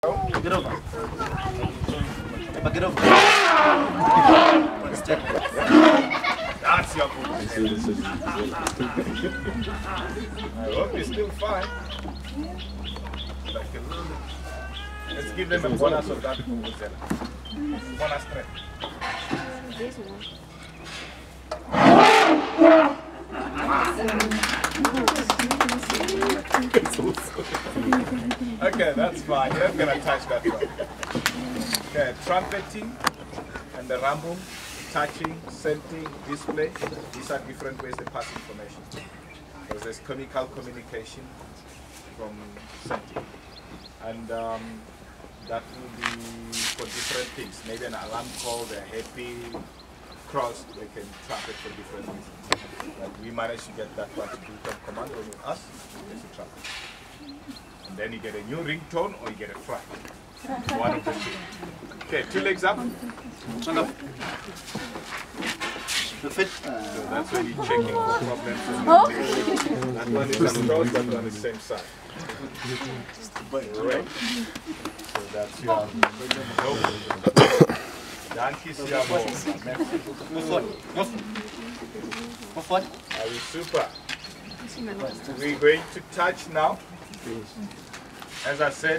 Get over. Get over. That's your good. I hope you're still fine. Let's give them a bonus of that. Bonus strength. Okay, that's fine. You're not gonna touch that one. Okay, trumpeting and the rumble, touching, scenting, display. These are different ways they pass information. Because there's chemical communication from scenting. And that will be for different things. Maybe an alarm call, they're happy, crossed, they can trumpet for different reasons. But we managed to get that one to do some command when you ask, there's a trumpet. And then you get a new ringtone or you get a fry. One of the two. Okay, 2 legs up. Stand up. So that's when you're checking for problems. That one is across, that one is same side. Right. So that's your Dankeschön. Are we super? We're going to touch now. As I said,